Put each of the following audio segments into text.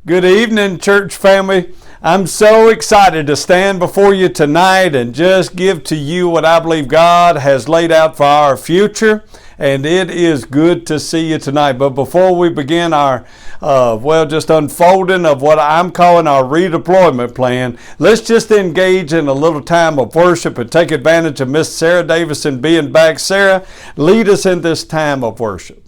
Good evening, church family. I'm so excited to stand before you tonight and just give to you what I believe God has laid out for our future. And it is good to see you tonight. But before we begin our, just unfolding of what I'm calling our redeployment plan, let's just engage in a little time of worship and take advantage of Miss Sarah Davison being back. Sarah, lead us in this time of worship.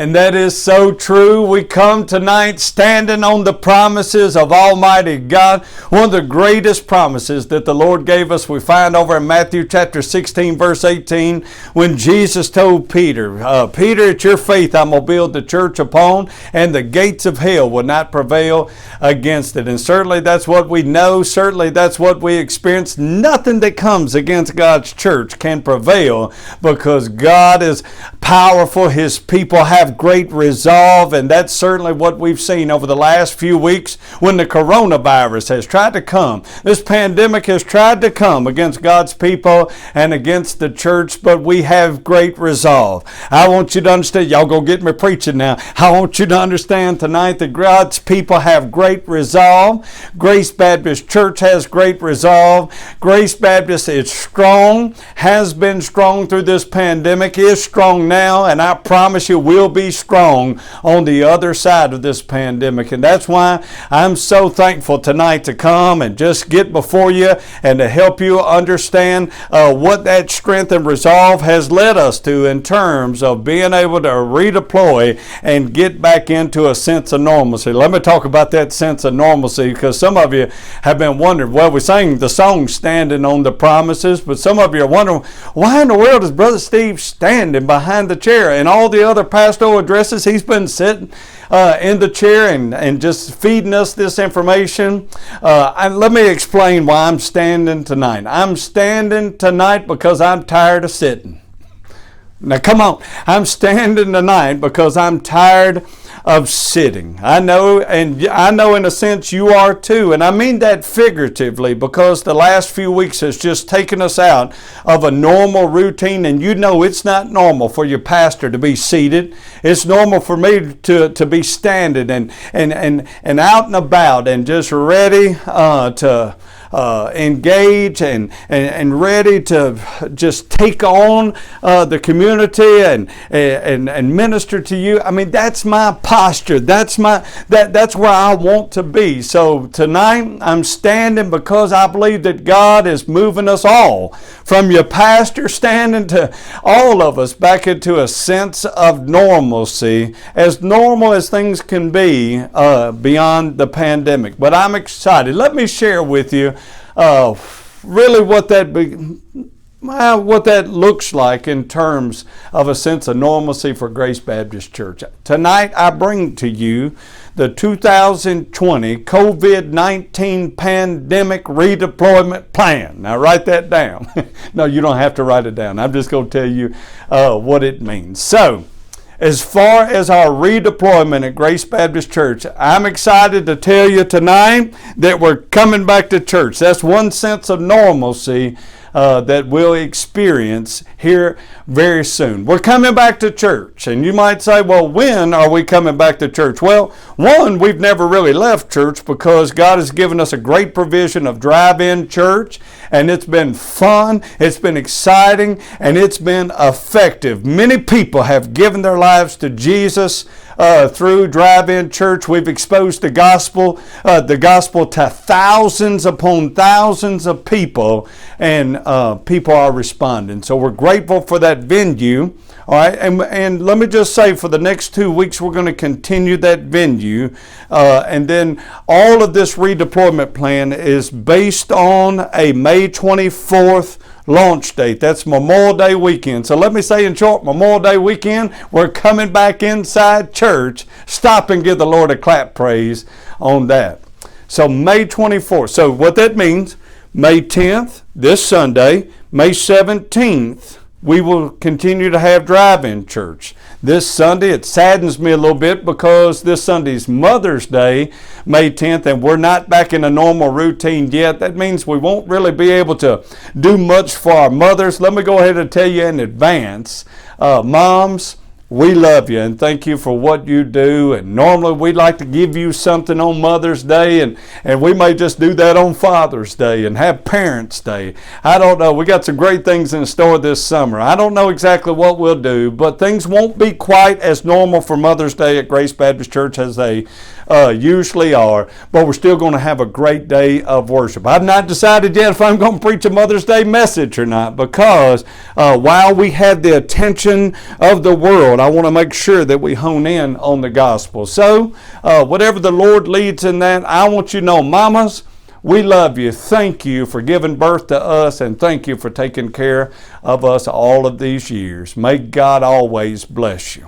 And that is so true. We come tonight standing on the promises of Almighty God. One of the greatest promises that the Lord gave us we find over in Matthew chapter 16 verse 18 when Jesus told Peter, Peter, it's your faith I'm going to build the church upon, and the gates of hell will not prevail against it. And certainly that's what we know. Certainly that's what we experience. Nothing that comes against God's church can prevail because God is powerful. His people have great resolve, and that's certainly what we've seen over the last few weeks when the coronavirus has tried to come. This pandemic has tried to come against God's people and against the church, but we have great resolve. I want you to understand, y'all go get me preaching now. I want you to understand tonight that God's people have great resolve. Grace Baptist Church has great resolve. Grace Baptist is strong, has been strong through this pandemic, is strong now, and I promise you will be strong on the other side of this pandemic. And that's why I'm so thankful tonight to come and just get before you and to help you understand what that strength and resolve has led us to in terms of being able to redeploy and get back into a sense of normalcy. Let me talk about that sense of normalcy, because some of you have been wondering, well, we sang the song Standing on the Promises, but some of you are wondering, why in the world is Brother Steve standing behind the chair? And all the other pastoral addresses, he's been sitting in the chair and just feeding us this information. Let me explain why I'm standing tonight. I'm standing tonight because I'm tired of sitting. Now come on, I'm standing tonight because I'm tired of sitting. I know, and I know in a sense you are too, and I mean that figuratively, because the last few weeks has just taken us out of a normal routine, and you know it's not normal for your pastor to be seated. It's normal for me to be standing and out and about and just ready to engage and ready to just take on the community and minister to you. I mean, that's my posture. That's where I want to be. So tonight I'm standing because I believe that God is moving us all, from your pastor standing to all of us, back into a sense of normalcy, as normal as things can be beyond the pandemic. But I'm excited. Let me share with you really what that looks like in terms of a sense of normalcy for Grace Baptist Church. Tonight I bring to you the 2020 COVID-19 pandemic redeployment plan. Now write that down. No, you don't have to write it down. I'm just going to tell you what it means. So, as far as our redeployment at Grace Baptist Church, I'm excited to tell you tonight that we're coming back to church. That's one sense of normalcy that we'll experience here very soon. We're coming back to church. And you might say, well, when are we coming back to church? Well, one, we've never really left church because God has given us a great provision of drive-in church. And it's been fun, it's been exciting, and it's been effective. Many people have given their lives to Jesus through drive-in church. We've exposed the gospel to thousands upon thousands of people, and people are responding. So we're grateful for that venue. All right, and let me just say, for the next 2 weeks, we're going to continue that venue. And then all of this redeployment plan is based on a May 24th launch date. That's Memorial Day weekend. So let me say in short, Memorial Day weekend, we're coming back inside church. Stop and give the Lord a clap praise on that. So May 24th. So what that means, May 10th, this Sunday, May 17th, we will continue to have drive-in church. This Sunday, it saddens me a little bit because this Sunday's Mother's Day, May 10th, and we're not back in a normal routine yet. That means we won't really be able to do much for our mothers. Let me go ahead and tell you in advance, moms, we love you and thank you for what you do. And normally we'd like to give you something on Mother's Day, and we may just do that on Father's Day and have Parents' Day. I don't know. We got some great things in store this summer. I don't know exactly what we'll do, but things won't be quite as normal for Mother's Day at Grace Baptist Church as they usually are, but we're still going to have a great day of worship. I've not decided yet if I'm going to preach a Mother's Day message or not, because while we have the attention of the world, I want to make sure that we hone in on the gospel. So whatever the Lord leads in that, I want you to know, mamas, we love you. Thank you for giving birth to us, and thank you for taking care of us all of these years. May God always bless you.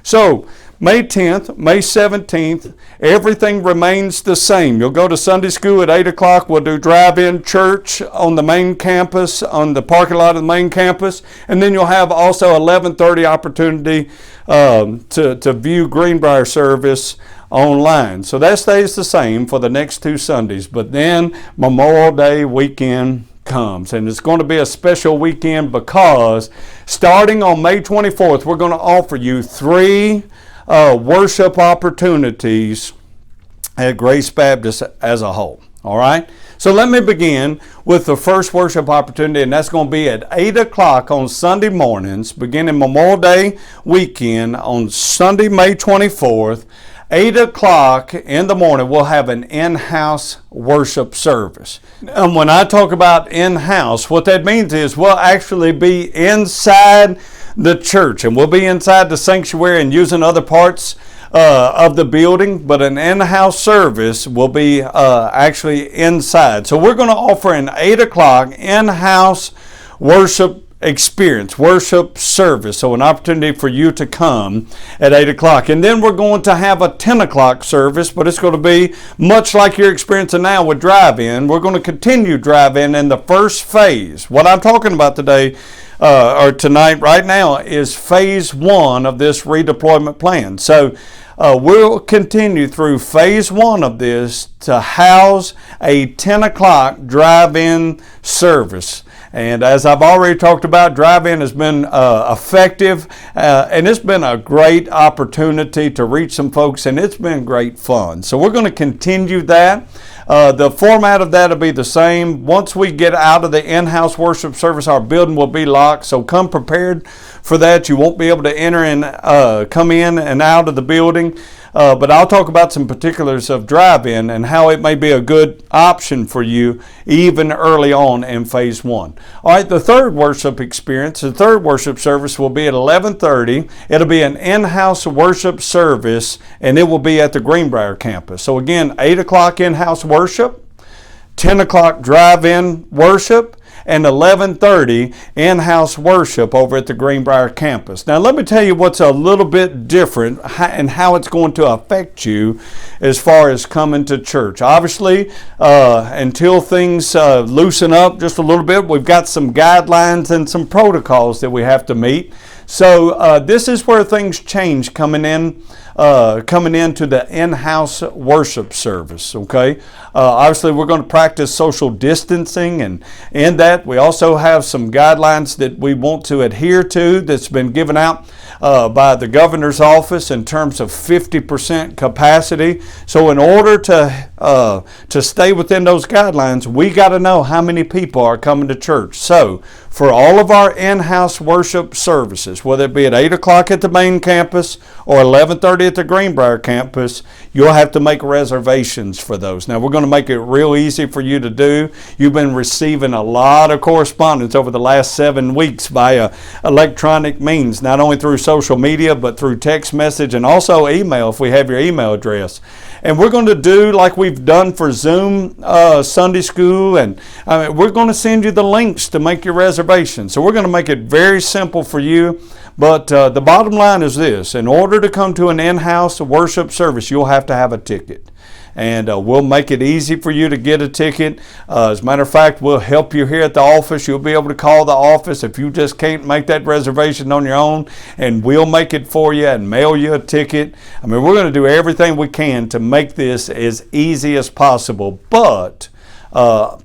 So, May 10th, May 17th, everything remains the same. You'll go to Sunday school at 8 o'clock. We'll do drive-in church on the main campus, on the parking lot of the main campus. And then you'll have also 11:30 opportunity to view Greenbrier service online. So that stays the same for the next 2 Sundays. But then Memorial Day weekend comes, and it's going to be a special weekend because starting on May 24th, we're going to offer you 3 worship opportunities at Grace Baptist as a whole. All right? So let me begin with the first worship opportunity, and that's going to be at 8 o'clock on Sunday mornings, beginning Memorial Day weekend on Sunday, May 24th. 8 o'clock in the morning, we'll have an in-house worship service. And when I talk about in-house, what that means is we'll actually be inside the church, and we'll be inside the sanctuary and using other parts of the building, but an in-house service will be actually inside. So we're going to offer an 8 o'clock in-house worship experience, worship service. So an opportunity for you to come at 8 o'clock. And then we're going to have a 10 o'clock service, but it's going to be much like you're experiencing now with drive-in. We're going to continue drive-in in the first phase. What I'm talking about today or tonight right now is phase 1 of this redeployment plan. So we'll continue through phase 1 of this to house a 10 o'clock drive-in service. And as I've already talked about, drive-in has been effective, and it's been a great opportunity to reach some folks, and it's been great fun. So we're going to continue that. The format of that will be the same. Once we get out of the in-house worship service, our building will be locked, so come prepared for that. You won't be able to enter and come in and out of the building. But I'll talk about some particulars of drive-in and how it may be a good option for you even early on in phase 1. All right, the third worship experience, the third worship service will be at 11:30. It'll be an in-house worship service, and it will be at the Greenbrier campus. So again, 8 o'clock in-house worship, 10 o'clock drive-in worship, and 11:30 in-house worship over at the Greenbrier campus. Now let me tell you what's a little bit different and how it's going to affect you as far as coming to church. Obviously, until things loosen up just a little bit, we've got some guidelines and some protocols that we have to meet. So this is where things change coming into the in-house worship service, okay? Obviously, we're going to practice social distancing, and in that, we also have some guidelines that we want to adhere to that's been given out by the governor's office in terms of 50% capacity. So in order to stay within those guidelines, we got to know how many people are coming to church. So for all of our in-house worship services, whether it be at 8 o'clock at the main campus or 11:30 at the Greenbrier campus, you'll have to make reservations for those. Now, we're going to make it real easy for you to do. You've been receiving a lot of correspondence over the last 7 weeks via electronic means, not only through social media, but through text message and also email if we have your email address. And we're going to do like we've done for Zoom Sunday school, and we're going to send you the links to make your reservation. So we're going to make it very simple for you. But the bottom line is this: in order to come to an in-house worship service, you'll have to have a ticket. And we'll make it easy for you to get a ticket. As a matter of fact, we'll help you here at the office. You'll be able to call the office if you just can't make that reservation on your own, and we'll make it for you and mail you a ticket. I mean, we're going to do everything we can to make this as easy as possible. But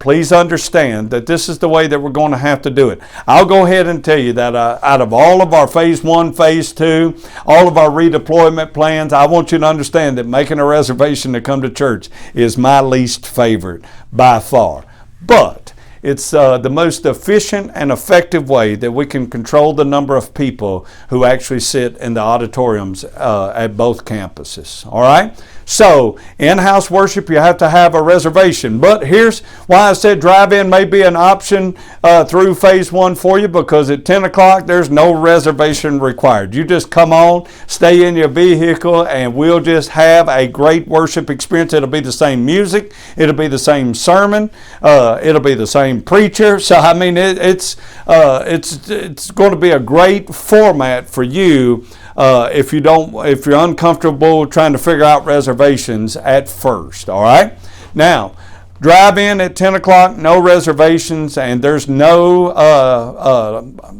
please understand that this is the way that we're going to have to do it. I'll go ahead and tell you that out of all of our phase 1, phase 2, all of our redeployment plans, I want you to understand that making a reservation to come to church is my least favorite by far. But it's the most efficient and effective way that we can control the number of people who actually sit in the auditoriums at both campuses. All right? So, in-house worship, you have to have a reservation. But here's why I said drive-in may be an option through phase 1 for you, because at 10 o'clock, there's no reservation required. You just come on, stay in your vehicle, and we'll just have a great worship experience. It'll be the same music. It'll be the same sermon. It'll be the same preacher. So, I mean, it's going to be a great format for you if you're uncomfortable trying to figure out reservations at first. All right. Now, drive in at 10 o'clock, no reservations, and there's no,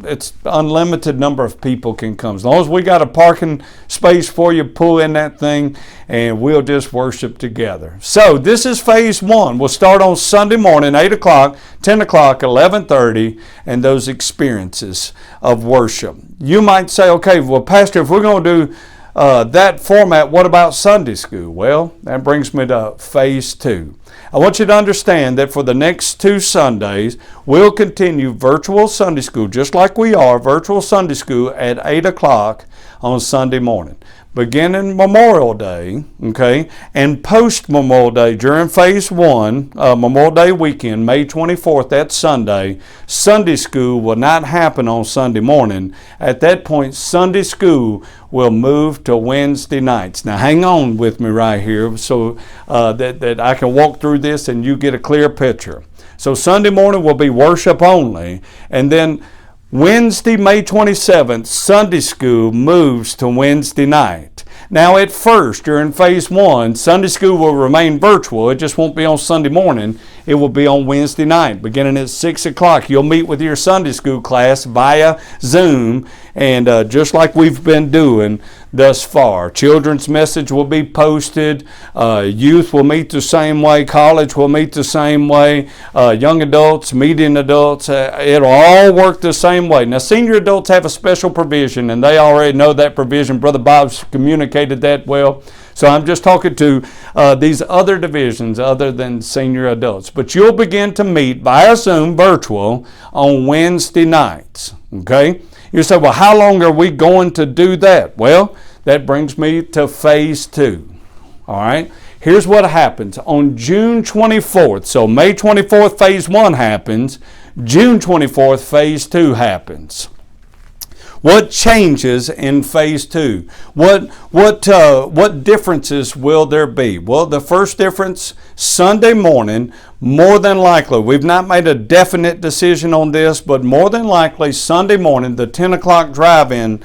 it's unlimited number of people can come. As long as we got a parking space for you, pull in that thing, and we'll just worship together. So this is phase 1. We'll start on Sunday morning, 8 o'clock, 10 o'clock, 11:30, and those experiences of worship. You might say, okay, well, Pastor, if we're going to do that format, what about Sunday school? Well, that brings me to phase 2. I want you to understand that for the next 2 Sundays, we'll continue virtual Sunday school, just like we are, virtual Sunday school at 8 o'clock on Sunday morning. Beginning Memorial Day, okay, and post-Memorial Day during phase 1, Memorial Day weekend, May 24th, that Sunday, Sunday school will not happen on Sunday morning. At that point, Sunday school will move to Wednesday nights. Now, hang on with me right here so that I can walk through this and you get a clear picture. So Sunday morning will be worship only, and then Wednesday, May 27th, Sunday school moves to Wednesday night. Now at first, during phase 1, Sunday school will remain virtual. It just won't be on Sunday morning. It will be on Wednesday night, beginning at 6 o'clock. You'll meet with your Sunday school class via Zoom, and just like we've been doing thus far. Children's message will be posted. Youth will meet the same way. College will meet the same way. Young adults, medium adults, it'll all work the same way. Now, senior adults have a special provision, and they already know that provision. Brother Bob's communicated that well. So I'm just talking to these other divisions other than senior adults. But you'll begin to meet via Zoom virtual on Wednesday nights. Okay? You say, well, how long are we going to do that? Well, that brings me to phase 2. All right? Here's what happens. On June 24th, so May 24th, phase 1 happens. June 24th, phase 2 happens. What changes in phase 2? What differences will there be? Well, the first difference, Sunday morning, more than likely, we've not made a definite decision on this, but more than likely Sunday morning, the 10 o'clock drive-in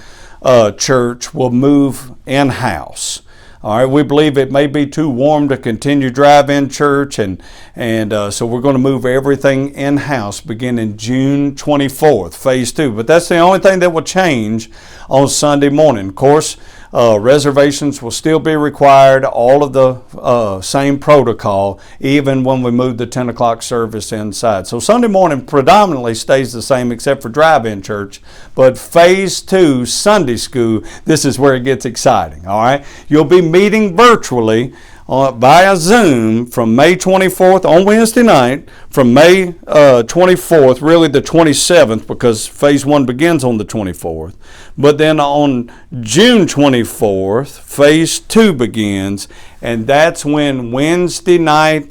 church will move in-house. All right, we believe it may be too warm to continue drive-in church, and so we're going to move everything in-house beginning June 24th, phase 2. But that's the only thing that will change on Sunday morning. Of course, reservations will still be required, all of the same protocol, even when we move the 10 o'clock service inside. So Sunday morning predominantly stays the same except for drive-in church. But phase 2, Sunday school, this is where it gets exciting, all right? You'll be meeting virtually via Zoom from May 24th on Wednesday night, from May 24th, really the 27th, because phase 1 begins on the 24th. But then on June 24th, phase 2 begins, and that's when Wednesday night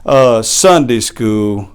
Sunday school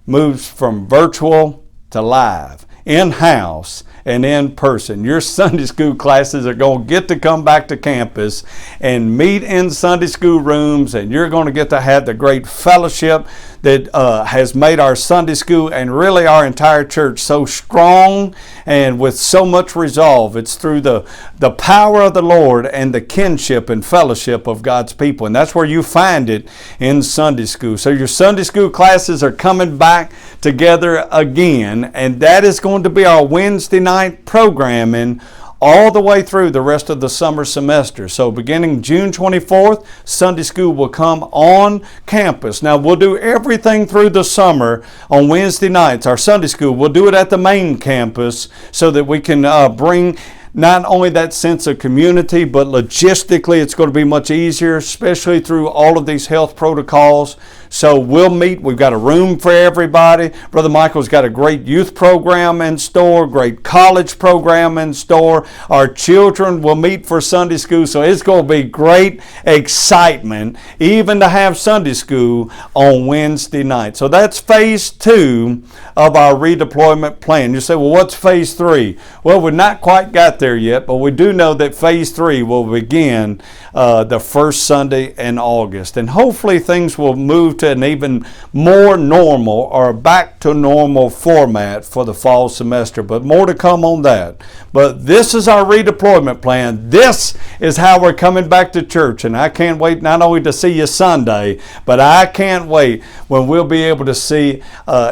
moves from virtual to live, in-house and in person. Your Sunday school classes are going to get to come back to campus and meet in Sunday school rooms, and you're going to get to have the great fellowship that has made our Sunday school and really our entire church so strong and with so much resolve. It's through the power of the Lord and the kinship and fellowship of God's people, and that's where you find it in Sunday school. So your Sunday school classes are coming back together again, and that is going to be our Wednesday night programming all the way through the rest of the summer semester. So beginning June 24th, Sunday school will come on campus. Now we'll do everything through the summer on Wednesday nights. Our Sunday school, we'll do it at the main campus so that we can bring not only that sense of community, but logistically it's going to be much easier, especially through all of these health protocols. So we'll meet. We've got a room for everybody. Brother Michael's got a great youth program in store, great college program in store. Our children will meet for Sunday school. So it's going to be great excitement even to have Sunday school on Wednesday night. So that's phase 2 of our redeployment plan. You say, well, what's phase 3? Well, we've not quite got there yet, but we do know that phase 3 will begin the first Sunday in August. And hopefully things will move to an even more normal or back to normal format for the fall semester. But more to come on that. But this is our redeployment plan. This is how we're coming back to church. And I can't wait not only to see you Sunday, but I can't wait when we'll be able to see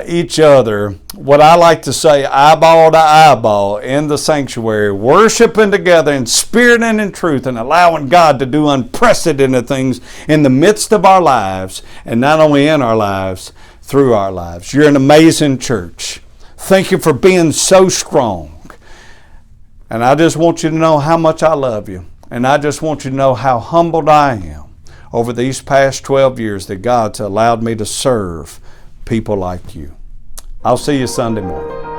each other, what I like to say, eyeball to eyeball in the sanctuary, worshiping together in spirit and in truth, and allowing God to do unprecedented things in the midst of our lives, and not only in our lives, through our lives. You're an amazing church. Thank you for being so strong. And I just want you to know how much I love you. And I just want you to know how humbled I am over these past 12 years that God's allowed me to serve people like you. I'll see you Sunday morning.